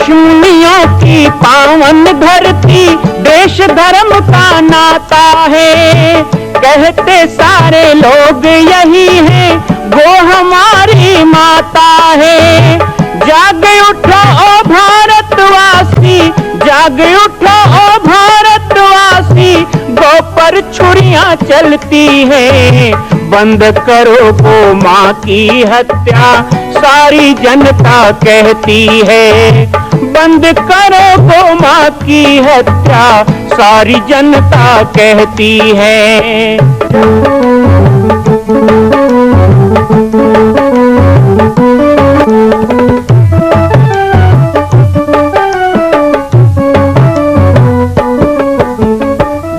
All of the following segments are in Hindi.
ऋषिमुनियों की पावन धरती, देश धर्म का नाता है। कहते सारे लोग यही है, वो हमारी माता है। जाग उठो ओ भारतवासी, जाग उठो ओ भारतवासी, गौ पर छुरियां चलती है। बंद करो गौ माँ की हत्या, सारी जनता कहती है। बंद करो गौ माँ की हत्या, सारी जनता कहती है।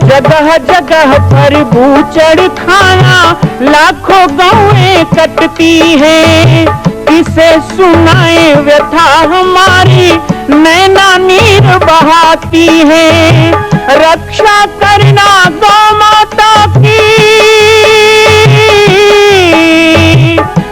जगह जगह पर बूचड़ खाना, लाखों गौएं कटती हैं। किसे सुनाए व्यथा हमारी, नैना नीर बहाती है। रक्षा करना गौ माता की,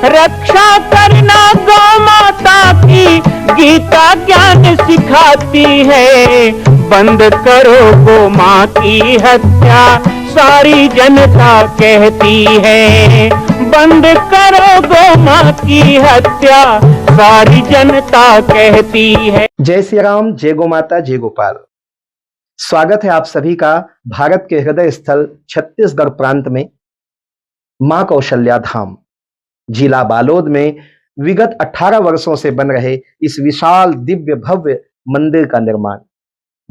रक्षा करना गौ माता की, गीता ज्ञान सिखाती है। बंद करो गौ माँ की हत्या, सारी जनता कहती है। बंद करो गौ माँ की हत्या, सारी जनता कहती है। जय श्री राम, जय गौ माता, जय गोपाल। स्वागत है आप सभी का भारत के हृदय स्थल छत्तीसगढ़ प्रांत में मां कौशल्या धाम जिला बालोद में विगत 18 वर्षों से बन रहे इस विशाल दिव्य भव्य मंदिर का निर्माण।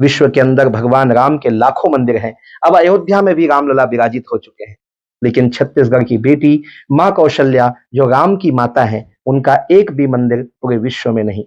विश्व के अंदर भगवान राम के लाखों मंदिर हैं। अब अयोध्या में भी रामलला विराजित हो चुके हैं, लेकिन छत्तीसगढ़ की बेटी मां कौशल्या जो राम की माता हैं, उनका एक भी मंदिर पूरे विश्व में नहीं।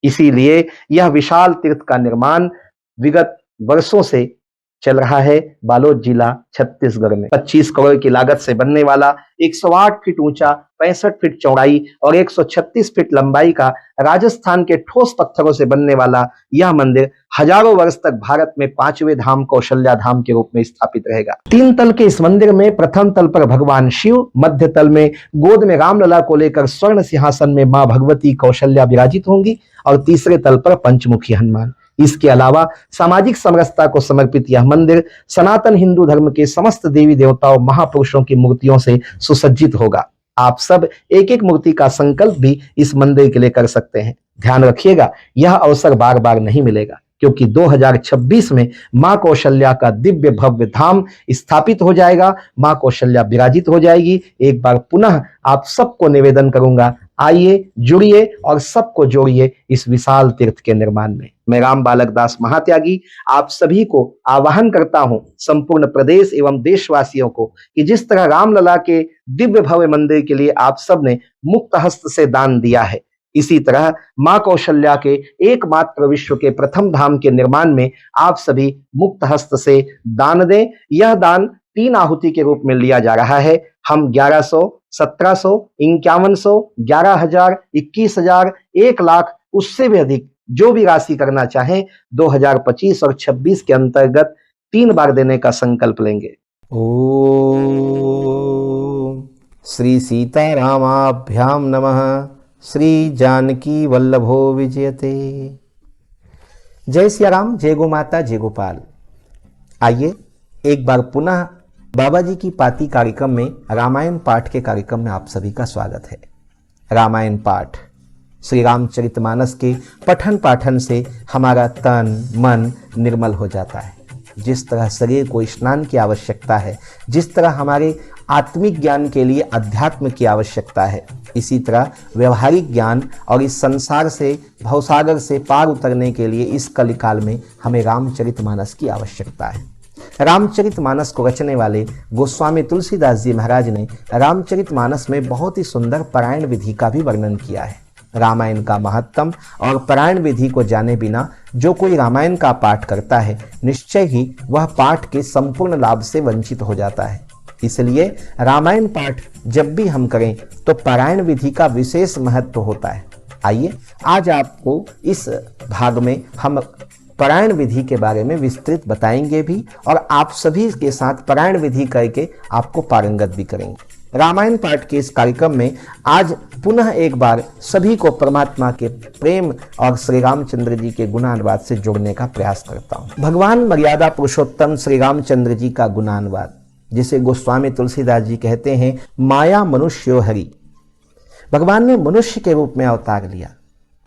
इसीलिए यह विशाल तीर्थ का निर्माण विगत वर्षों से चल रहा है बालोद जिला छत्तीसगढ़ में। 25 करोड़ की लागत से बनने वाला 108 फीट ऊंचा, 65 फीट चौड़ाई और 136 फीट लंबाई का राजस्थान के ठोस पत्थरों से बनने वाला यह मंदिर हजारों वर्ष तक भारत में 5वें धाम कौशल्या धाम के रूप में स्थापित रहेगा। 3 तल के इस मंदिर में प्रथम तल पर भगवान शिव, मध्य तल में गोद में रामलला को लेकर स्वर्ण सिंहासन में मां भगवती कौशल्या विराजित होंगी और तीसरे तल पर पंचमुखी हनुमान। इसके अलावा सामाजिक समरसता को समर्पित यह मंदिर सनातन हिंदू धर्म के समस्त देवी देवताओं महापुरुषों की मूर्तियों से सुसज्जित होगा। आप सब एक एक मूर्ति का संकल्प भी इस मंदिर के लिए कर सकते हैं। ध्यान रखिएगा, यह अवसर बार बार नहीं मिलेगा, क्योंकि 2026 में मां कौशल्या का दिव्य भव्य धाम स्थापित हो जाएगा। मां कौशल्या विराजित हो जाएगी। एक बार पुनः आप सबको निवेदन करूंगा, आइए, जुड़िए और सबको जोड़िए इस विशाल तीर्थ के निर्माण में। मैं राम बालक दास महात्यागी आप सभी को आह्वान करता हूं, संपूर्ण प्रदेश एवं देशवासियों को, कि जिस तरह रामलला के दिव्य भव्य मंदिर के लिए आप सब ने मुक्त हस्त से दान दिया है, इसी तरह मां कौशल्या के एकमात्र विश्व के प्रथम धाम के निर्माण में आप सभी मुक्त हस्त से दान दें। यह दान 3 आहुति के रूप में लिया जा रहा है। हम 1100, 1700, 5100, 11,000, 21,000, 1 लाख, उससे भी अधिक जो भी राशि करना चाहें 2025 और 26 के अंतर्गत 3 बार देने का संकल्प लेंगे। ओम श्री सीतारामाभ्याम नमः। श्री जानकी वल्लभो विजयते। जय सिया राम, जय गो माता, जय गोपाल। आइए एक बार पुनः बाबा जी की पाती कार्यक्रम में रामायण पाठ के कार्यक्रम में आप सभी का स्वागत है। रामायण पाठ, श्री रामचरितमानस के पठन पाठन से हमारा तन मन निर्मल हो जाता है। जिस तरह शरीर को स्नान की आवश्यकता है, जिस तरह हमारे आत्मिक ज्ञान के लिए अध्यात्म की आवश्यकता है, इसी तरह व्यवहारिक ज्ञान और इस संसार से, भवसागर से पार उतरने के लिए इस कलिकाल में हमें रामचरितमानस की आवश्यकता है। रामचरितमानस को रचने वाले गोस्वामी तुलसीदास जी महाराज ने रामचरितमानस में बहुत ही सुंदर पारायण विधि का भी वर्णन किया है। रामायण का महत्तम और पारायण विधि को जाने बिना जो कोई रामायण का पाठ करता है, निश्चय ही वह पाठ के संपूर्ण लाभ से वंचित हो जाता है। इसलिए रामायण पाठ जब भी हम करें तो पारायण विधि का विशेष महत्व होता है। आइए आज आपको इस भाग में हम पारायण विधि के बारे में विस्तृत बताएंगे भी, और आप सभी के साथ पारायण विधि करके आपको पारंगत भी करेंगे। रामायण पाठ के इस कार्यक्रम में आज पुनः एक बार सभी को परमात्मा के प्रेम और श्री रामचंद्र जी के गुणानुवाद से जोड़ने का प्रयास करता हूँ। भगवान मर्यादा पुरुषोत्तम श्री रामचंद्र जी का गुणानुवाद, जिसे गोस्वामी तुलसीदास जी कहते हैं माया मनुष्यो हरि। भगवान ने मनुष्य के रूप में अवतार लिया,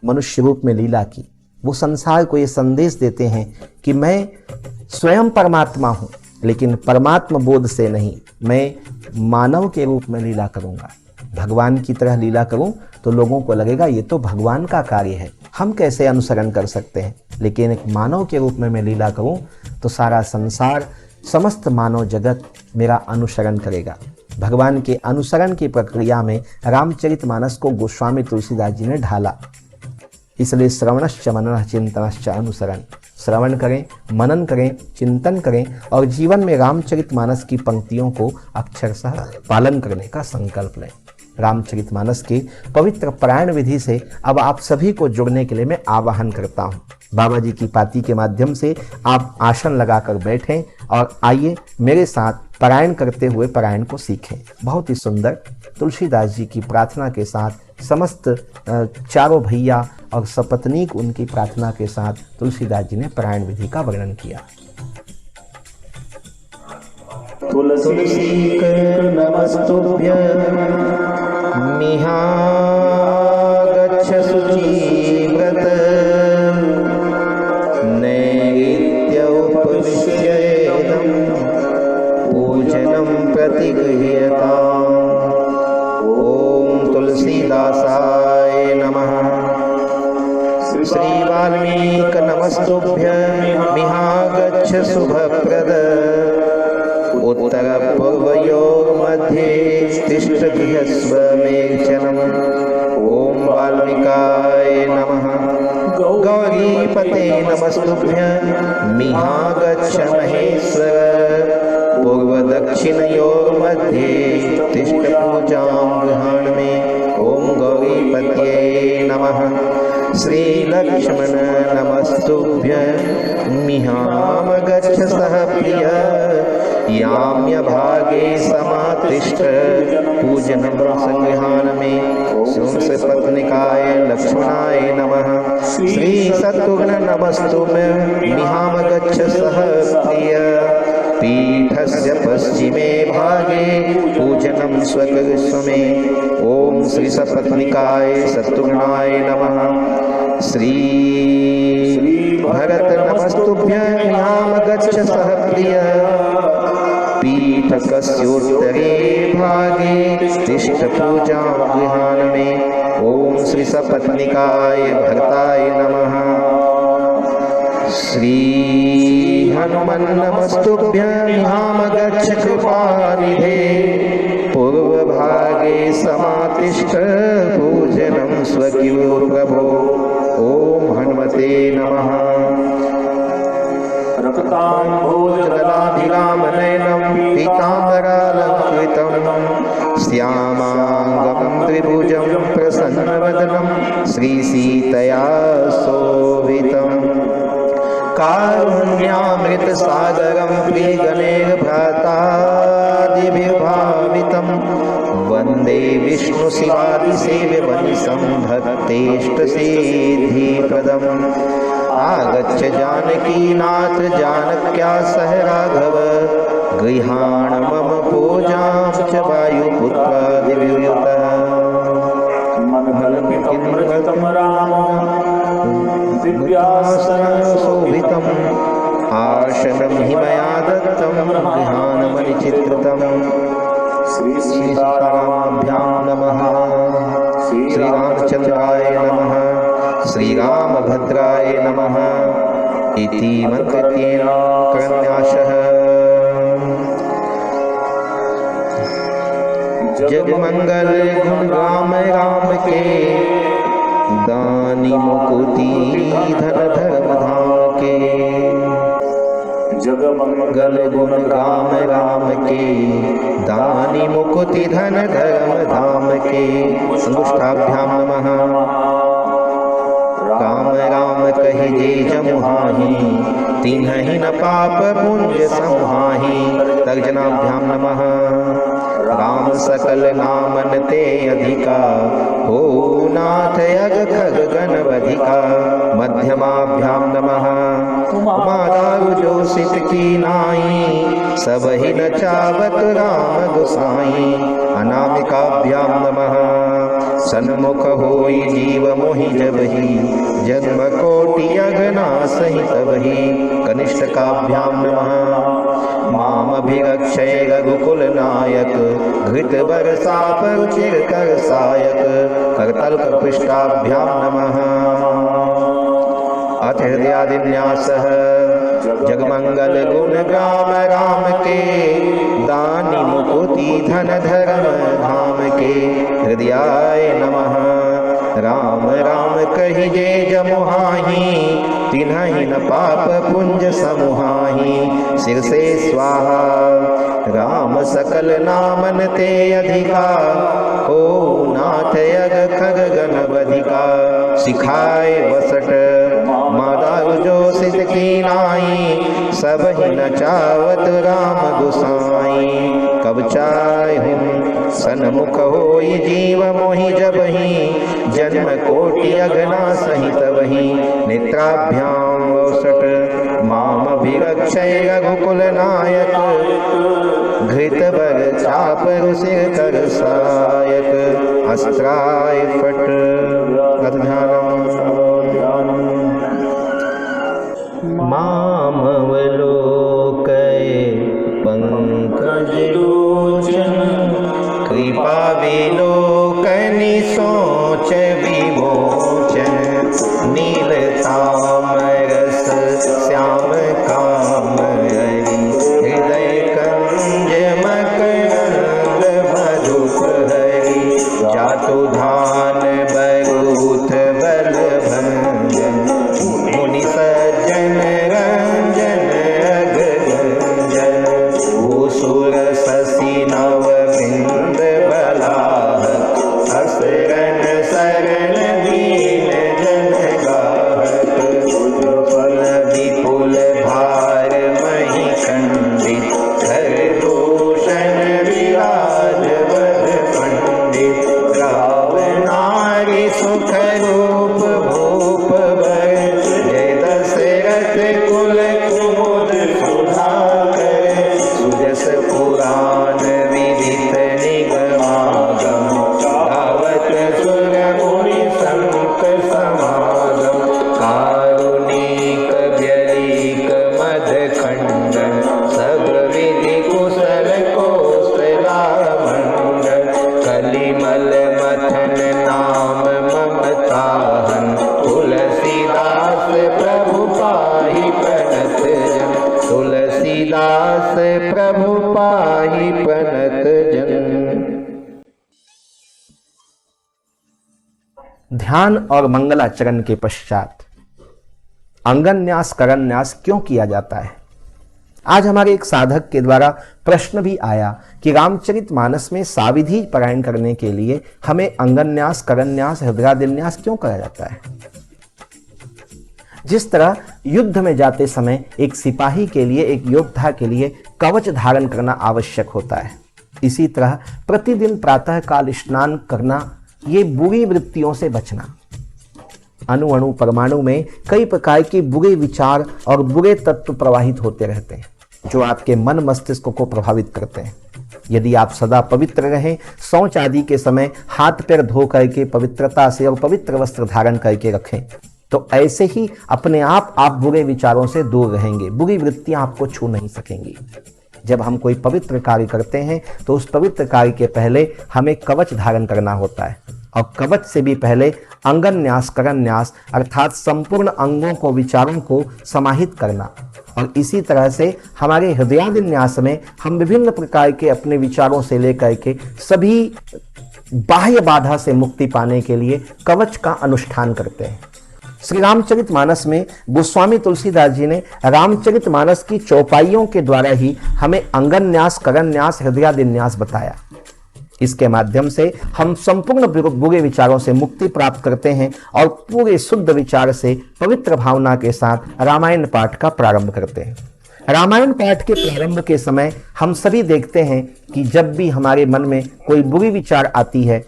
मनुष्य रूप में लीला की। वो संसार को ये संदेश देते हैं कि मैं स्वयं परमात्मा हूँ, लेकिन परमात्मा बोध से नहीं, मैं मानव के रूप में लीला करूँगा। भगवान की तरह लीला करूँ तो लोगों को लगेगा ये तो भगवान का कार्य है, हम कैसे अनुसरण कर सकते हैं। लेकिन एक मानव के रूप में मैं लीला करूँ तो सारा संसार, समस्त मानव जगत मेरा अनुसरण करेगा। भगवान के अनुसरण की प्रक्रिया में रामचरितमानस को गोस्वामी तुलसीदास जी ने ढाला। इसलिए श्रवणश्च मननश्च चिंतनश्च अनुसरण, श्रवण करें, मनन करें, चिंतन करें और जीवन में रामचरितमानस की पंक्तियों को अक्षरशः पालन करने का संकल्प लें। रामचरितमानस की पवित्र पारायण विधि से अब आप सभी को जुड़ने के लिए मैं आवाहन करता हूँ। बाबा जी की पाती के माध्यम से आप आसन लगाकर बैठें और आइए मेरे साथ पारायण करते हुए पारायण को सीखें। बहुत ही सुंदर तुलसीदास जी की प्रार्थना के साथ समस्त चारों भैया और सपत्नीक उनकी प्रार्थना के साथ तुलसीदास जी ने पारायण विधि का वर्णन किया। तुलसी कर नमस्तुभ्यं मिहा गच्छ शुचिव्रत नैवेद्य उपविश्येदं पूजनं प्रतिगृह्यताम्। ओम तुलसीदासाय नमः। श्री वाल्मीकि नमस्तुभ्यं मिहा गच्छ शुभप्रद उत्तर पूर्वयोर मध्ये तिष्ठ गृहस्व मेचनम्। ओम वाल्मीकाय नमः। गौरीपते नमस्तुभ्यं मिहा गच्छ महेश्वर पूर्व दक्षिणयोर मध्ये तिष्ठ पूजां गृहाण में। ओम गौरीपते नमः। श्री लक्ष्मण नमस्तुभ्यं मिहाम गच्छ सह प्रिय याम्य भागे समातिष्ठ पूजनम संग्रहान में। सोम से पत्निकाय लक्ष्मणाय नमः। श्री शत्रुघ्न नमस्तुभ्यं मिहाम गच्छ सह प्रिय पीठस्य पश्चिमे भागे पूजनम स्वकृष्व में। ओम श्री सपत्निकाय शत्रुघ्नाय नमः। श्री भरत नमस्तुभ्यं मिहाम गच्छ सह प्रिय पीठकस्योत्तरे भागे तिष्ठ पूजा गृहान में। ओम श्री सपत्निकाय भरताय नमः। श्री हनुमन् नमस्तुभ्यं मिहाम गच्छ कृपानिधे पूर्व भागे समातिष्ठ पूजनं स्वकीयो प्रभो। ओम हनुमते नमः। रक्ताम्भोजगलाभिरामनयनं पीताम्बरालंकृतं श्यामांगं त्रिभुजं प्रसन्नवदनं श्रीसीतया शोभितं। कारुण्यामृतसागरं प्रियगणैर्भ्रातादिभिर्भावितं वन्दे विष्णुशिवादिसेव्यवनिशं भक्तेष्टसिद्धिप्रदम्। आगच्छ जानकीनाथ जानक्या सह राघव गृहाण मम पूजां च वायुपुत्रादिव्युतः। दिव्यासनशोभितम् आसनं हि मया दत्तं गृहाणमणिचित्रितं। श्री सीतारामाभ्यां नमः। श्रीरामचन्द्राय नमः। श्रीरामभद्राय नमः इति मन्त्रतेन करन्यासः। जगमंगल गुण राम राम के दानी मुकुति धन धर्म धाम के। जगमंगल गुण राम राम के दानी मुकुति धन धर्म धाम के। अंगुष्ठाभ्याम नमः। राम राम कहि जे जमुहाहि तिन्हि न पाप पुण्य संहाहि। तर्जनाभ्याम नमः। राम सकल नामन ते अधिका, हो नाथ यग खग गणवधिका। मध्यमाभ्याम नमः उमादारु जो सित की नाई, सब ही नचावत राम गोसाई। अनामिकाभ्याम नमः सन्मुख होई जीव मोहि जबहि, जन्म कोटि अगना सहित बहि। कनिष्ठकाभ्याम नमः मामभिरक्षय रघुकुल नायक, घृत बरसा पर चिरकर सायक। करतल पृष्ठाभ्याम नमः अथ हृदयादिन्यासः, जगमंगल गुण ग्राम राम के, दानी मुकुति धन धर्म धाम के। हृदयाय नमः राम राम कहि जे जमुहाहि, तिन्हि न पाप पुंज समुहाहि। सिर से स्वाहा राम सकल नामन ते अधिका, हो नाथ यग खग गणवधिका। सिखाए वसट मादारु जो सित की नाई, सब ही नचावत राम गोसाई। कब चाय हम सन्मुख होई जीव मोहि जबहि, जन्म कोटि अगना सहित वही। नेत्राभ्याम वसट मामभिरक्षय रघुकुल नायक, घृत बर चाप सिर कर सायक। अस्त्राय फट ध्यानम मामवलोकय पंकज लोचन, कृपा विलोकनि सोच विमोचन। नील तामरस श्याम काम हरि, हृदय कंज मकरंद मधुप हरि। जातु धान बरूथ बल भंजन, मुनि सज्जन रंजन अग गंजन। वो सुर शशि नव बिंद बलाहक, असरन शरण दीन जन गाहक। फल विपुल भार मही खंडित, धर दूषण विराज बद पंडित। रावणारि सुख रूप भूप बर, जय दशरथ कुल कुमुद सुधाकर। सुजस पुराण विदित निगमागम, गावत सुर मुनि संत समागम। कारुणिक व्यलिक मद खंडन, सब विधि कुशल कौशला मंडन। कलिमल मथन नाम ममताहन, तुलसीदास प्रभु पाहि प्रणत जन। तुलसीदास प्रभु पाहि प्रणत जन। ध्यान और मंगलाचरण के पश्चात अंगन्यास करन्यास क्यों किया जाता है? आज हमारे एक साधक के द्वारा प्रश्न भी आया कि रामचरितमानस में साविधि पारायण करने के लिए हमें अंगन्यास करन्यास हृदयादिन्यास क्यों करा जाता है? जिस तरह युद्ध में जाते समय एक सिपाही के लिए, एक योद्धा के लिए कवच धारण करना आवश्यक होता है, इसी तरह प्रतिदिन प्रातः काल स्नान करना, ये बुरी वृत्तियों से बचना। अणु अणु परमाणु में कई प्रकार के बुरे विचार और बुरे तत्व प्रवाहित होते रहते हैं, जो आपके मन मस्तिष्क को प्रभावित करते हैं। यदि आप सदा पवित्र रहें, शौच आदि के समय हाथ पैर धो करके पवित्रता से और पवित्र वस्त्र धारण करके रखें, तो ऐसे ही अपने आप बुरे विचारों से दूर रहेंगे, बुरी वृत्तियां आपको छू नहीं सकेंगी। जब हम कोई पवित्र कार्य करते हैं तो उस पवित्र कार्य के पहले हमें कवच धारण करना होता है, और कवच से भी पहले अंगन्यास करन्यास अर्थात संपूर्ण अंगों को, विचारों को समाहित करना। और इसी तरह से हमारे हृदयादिन्यास में हम विभिन्न प्रकार के अपने विचारों से लेकर के सभी बाह्य बाधा से मुक्ति पाने के लिए कवच का अनुष्ठान करते हैं। श्री रामचरितमानस में गोस्वामी तुलसीदास जी ने रामचरितमानस की चौपाइयों के द्वारा ही हमें अंगन्यास करन्यास हृदयादिन्यास बताया। इसके माध्यम से हम संपूर्ण बुरे विचारों से मुक्ति प्राप्त करते हैं और पूरे शुद्ध विचार से पवित्र भावना के साथ रामायण पाठ का प्रारंभ करते हैं। रामायण पाठ के प्रारंभ के समय हम सभी देखते हैं कि जब भी हमारे मन में कोई बुरी विचार आती है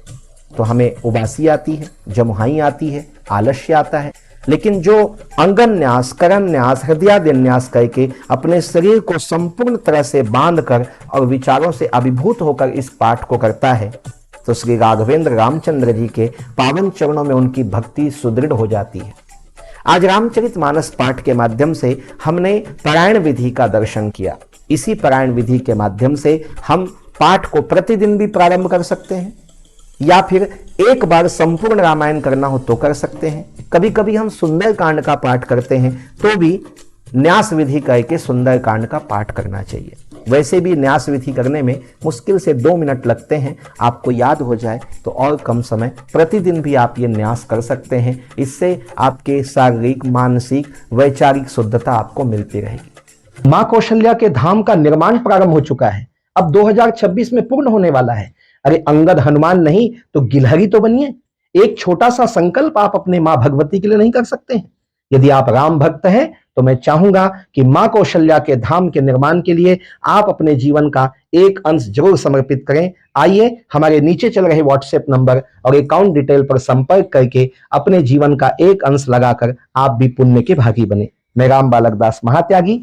तो हमें उबासी आती है, जमुहाई आती है, आलस्य आता है। लेकिन जो अंगन्यास, करन्यास, हृदयादिन्यास करके अपने शरीर को संपूर्ण तरह से बांधकर और विचारों से अभिभूत होकर इस पाठ को करता है तो श्री राघवेंद्र रामचंद्र जी के पावन चरणों में उनकी भक्ति सुदृढ़ हो जाती है। आज रामचरितमानस पाठ के माध्यम से हमने पारायण विधि का दर्शन किया। इसी पारायण विधि के माध्यम से हम पाठ को प्रतिदिन भी प्रारंभ कर सकते हैं या फिर एक बार संपूर्ण रामायण करना हो तो कर सकते हैं। कभी कभी हम सुंदर कांड का पाठ करते हैं तो भी न्यास विधि करके सुंदर कांड का पाठ करना चाहिए। वैसे भी न्यास विधि करने में मुश्किल से 2 मिनट लगते हैं। आपको याद हो जाए तो और कम समय, प्रतिदिन भी आप ये न्यास कर सकते हैं। इससे आपके शारीरिक, मानसिक, वैचारिक शुद्धता आपको मिलती रहेगी। मां कौशल्या के धाम का निर्माण प्रारंभ हो चुका है, अब 2026 में पूर्ण होने वाला है। अरे अंगद हनुमान नहीं तो गिलहरी तो बनिए। एक छोटा सा संकल्प आप अपने मां भगवती के लिए नहीं कर सकते हैं? यदि आप राम भक्त हैं तो मैं चाहूंगा कि मां कौशल्या के धाम के निर्माण के लिए आप अपने जीवन का एक अंश जरूर समर्पित करें। आइए हमारे नीचे चल रहे व्हाट्सएप नंबर और अकाउंट डिटेल पर संपर्क करके अपने जीवन का एक अंश लगाकर आप भी पुण्य के भागी बने। मैं राम बालक दास महात्यागी,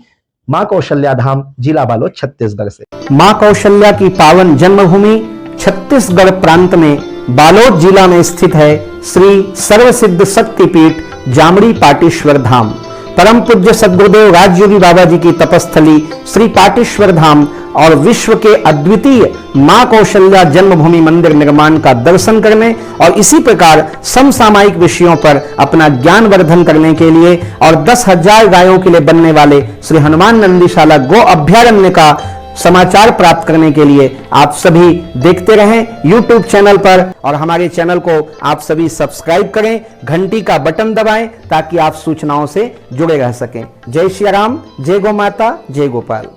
मां कौशल्या धाम, जिला बालोद, छत्तीसगढ़ से। मां कौशल्या की पावन जन्मभूमि छत्तीसगढ़ प्रांत में बालोद जिला में स्थित है श्री सर्वसिद्ध शक्तिपीठ जामड़ी पाटेश्वर धाम। परम पूज्य सद्गुरुदेव राजयोगी बाबा जी की तपस्थली श्री पाटेश्वर धाम और विश्व के अद्वितीय मां कौशल्या जन्मभूमि मंदिर निर्माण का दर्शन करने और इसी प्रकार समसामयिक विषयों पर अपना ज्ञान वर्धन करने के लिए और 10,000 गायों के लिए बनने वाले श्री हनुमान नंदीशाला गो अभ्यारण्य का समाचार प्राप्त करने के लिए आप सभी देखते रहें YouTube चैनल पर और हमारे चैनल को आप सभी सब्सक्राइब करें, घंटी का बटन दबाएं ताकि आप सूचनाओं से जुड़े रह सकें। जय श्री राम, जय गौ माता, जय गोपाल।